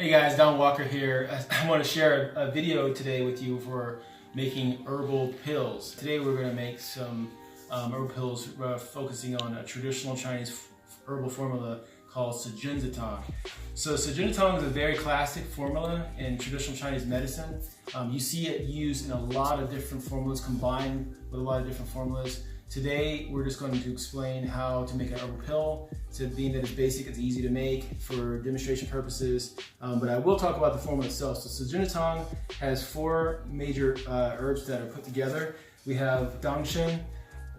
Hey guys, Don Walker here. I want to share a video today with you for making herbal pills. Today we're going to make some herbal pills focusing on a traditional Chinese herbal formula called Si Jun Zi Tang. So Si Jun Zi Tang is a very classic formula in traditional Chinese medicine. You see it used in a lot of different formulas, combined with a lot of different formulas. Today, we're just going to explain how to make an herbal pill. So being that it's basic, it's easy to make for demonstration purposes. But I will talk about the formula itself. So Si Jun Zi Tang has four major herbs that are put together. We have Dangshen.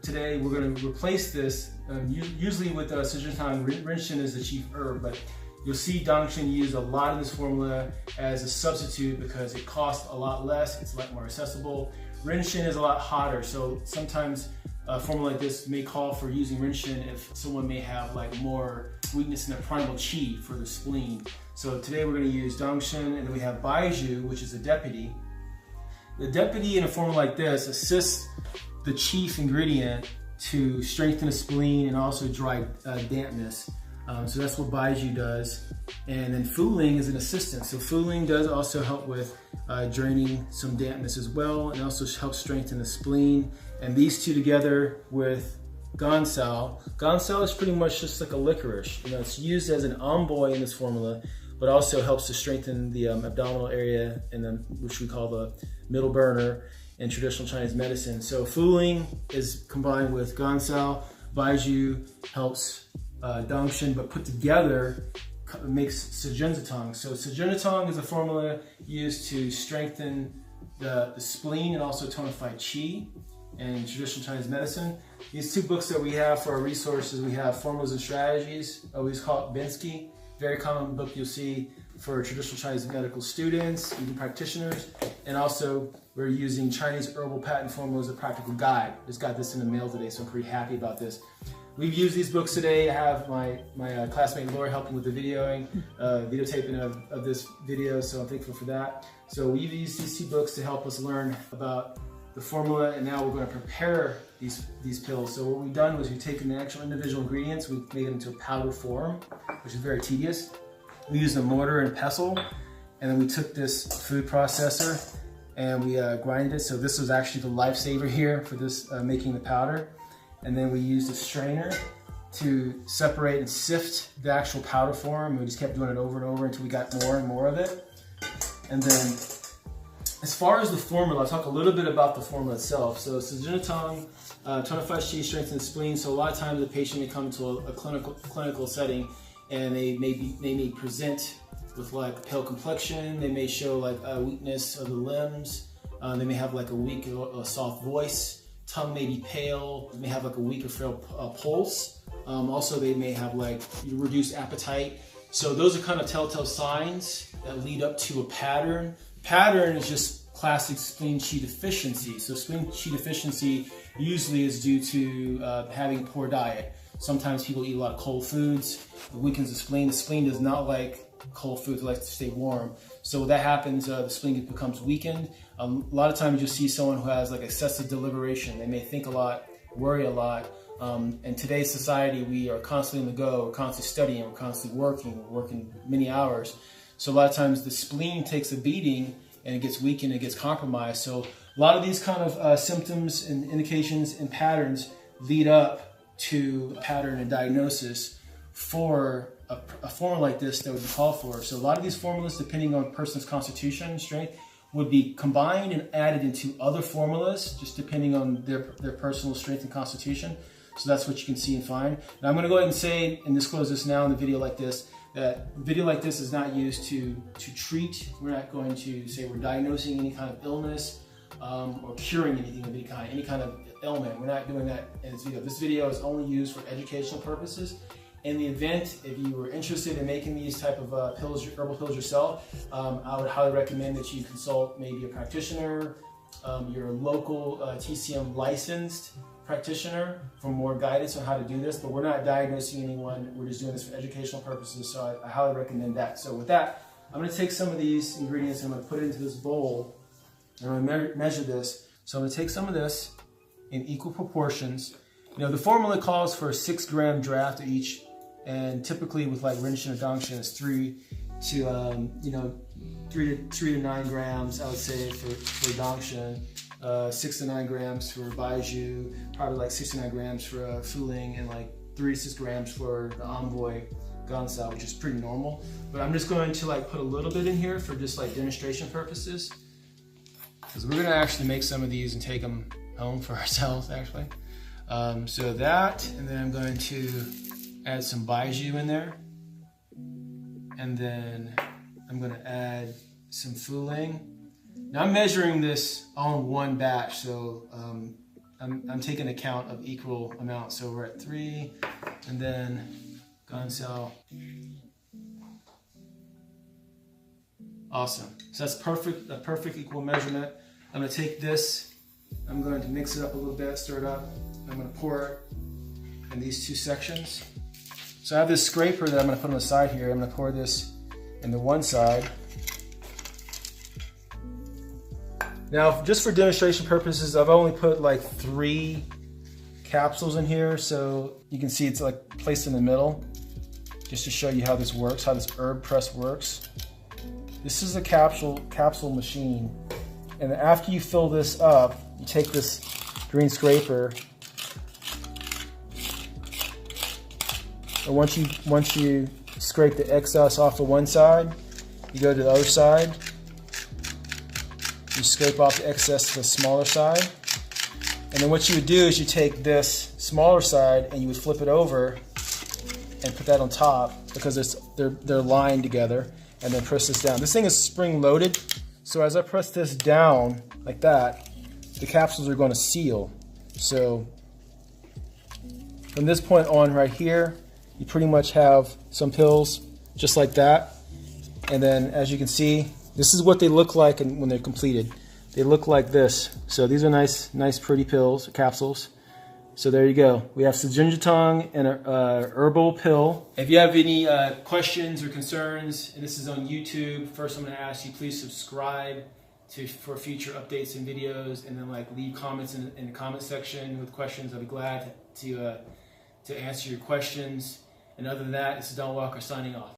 Today, we're going to replace this. Usually with Si Jun Zi Tang, Rinshen is the chief herb, but you'll see Dangshen used a lot in this formula as a substitute because it costs a lot less, it's a lot more accessible. Rinshen is a lot hotter, so sometimes a formula like this may call for using Rinshen if someone may have like more weakness in the primal qi for the spleen. So today we're going to use Dangshen, and then we have Baizhu, which is a deputy. The deputy in a formula like this assists the chief ingredient to strengthen the spleen and also dry dampness. So that's what Baizhu does. And then Fuling is an assistant. So Fuling does also help with draining some dampness as well, and also helps strengthen the spleen. And these two together with Gansao. Gansao is pretty much just like a licorice. It's used as an envoy in this formula, but also helps to strengthen the abdominal area, and which we call the middle burner in traditional Chinese medicine. So Fuling is combined with Gansao. Baizhu helps Dangshen, but put together makes Si Jun Zi Tang. So Si Jun Zi Tang is a formula used to strengthen the spleen and also tonify qi in traditional Chinese medicine. These two books that we have for our resources, we have Formulas and Strategies. We just call it Bensky. Very common book you'll see for traditional Chinese medical students, even practitioners. And also we're using Chinese Herbal Patent Formulas, a practical guide. Just got this in the mail today, so I'm pretty happy about this. We've used these books today. I have my classmate Laura helping with the videotaping of this video, so I'm thankful for that. So we've used these two books to help us learn about the formula, and now we're going to prepare these pills. So what we've done was we've taken the actual individual ingredients, we've made them into a powder form, which is very tedious. We used a mortar and pestle, and then we took this food processor and we grinded it. So this was actually the lifesaver here for this making the powder. And then we used a strainer to separate and sift the actual powder form. We just kept doing it over and over until we got more and more of it. And then as far as the formula, I'll talk a little bit about the formula itself. So Si Jun Zi Tang tonifies qi, strengthens the spleen. So a lot of times the patient may come to a clinical setting, and they may present with like pale complexion. They may show like a weakness of the limbs. They may have like a weak, soft voice. Tongue may be pale, may have like a weak or frail pulse. Also, they may have like reduced appetite. So those are kind of telltale signs that lead up to a pattern. Pattern is just classic spleen qi deficiency. So spleen qi deficiency usually is due to having poor diet. Sometimes people eat a lot of cold foods. It weakens the spleen. The spleen does not like cold foods, it likes to stay warm. So when that happens, the spleen becomes weakened. A lot of times you'll see someone who has like excessive deliberation. They may think a lot, worry a lot. In today's society, we are constantly on the go, we're constantly studying, we're constantly working, we're working many hours. So a lot of times the spleen takes a beating and it gets weakened, it gets compromised. So a lot of these kind of symptoms and indications and patterns lead up to a pattern and diagnosis for a formula like this that would be called for. So a lot of these formulas, depending on a person's constitution and strength, would be combined and added into other formulas, just depending on their personal strength and constitution. So that's what you can see and find. Now I'm going to go ahead and say, and disclose this now in a video like this, that a video like this is not used to treat. We're not going to say we're diagnosing any kind of illness or curing anything of any kind of ailment. We're not doing that in this video. This video is only used for educational purposes. In the event, if you were interested in making these type of herbal pills yourself, I would highly recommend that you consult maybe a practitioner, your local TCM licensed practitioner for more guidance on how to do this. But we're not diagnosing anyone, we're just doing this for educational purposes, so I highly recommend that. So with that, I'm going to take some of these ingredients and I'm going to put it into this bowl, and I'm going to measure this. So I'm going to take some of this in equal proportions. The formula calls for a 6-gram draft of each. And typically with like Rinshen or Dangshen, it's 3 to you know, 3 to 9 grams, I would say, for Dangshan, 6 to 9 grams for Baiju, probably like 6 to 9 grams for Fuling, and like 3 to 6 grams for the Envoy Gansao, which is pretty normal. But I'm just going to like put a little bit in here for just like demonstration purposes, because we're gonna actually make some of these and take them home for ourselves actually. So that, and then I'm going to add some Baiju in there, and then I'm going to add some Fuling. Now I'm measuring this all in one batch, so I'm taking account of equal amounts. So we're at 3, and then Gansao. Awesome. So that's perfect, a perfect equal measurement. I'm going to take this, I'm going to mix it up a little bit, stir it up. I'm going to pour it in these 2 sections. So I have this scraper that I'm going to put on the side here. I'm going to pour this in the one side. Now, just for demonstration purposes, I've only put like 3 capsules in here, so you can see it's like placed in the middle, just to show you how this works, how this herb press works. This is a capsule machine, and after you fill this up, you take this green scraper, and once you scrape the excess off of one side, you go to the other side, you scrape off the excess to the smaller side, and then what you would do is you take this smaller side and you would flip it over and put that on top, because they're lined together, and then press this down. This thing is spring loaded, so as I press this down like that, the capsules are going to seal. So from this point on right here, you pretty much have some pills just like that. And then as you can see, this is what they look like when they're completed. They look like this. So these are nice pretty pills, capsules. So there you go. We have Si Jun Zi Tang and a herbal pill. If you have any questions or concerns, and this is on YouTube, first I'm going to ask you please subscribe for future updates and videos, and then like leave comments in the comment section with questions. I'll be glad to answer your questions. And other than that, this is Don Walker signing off.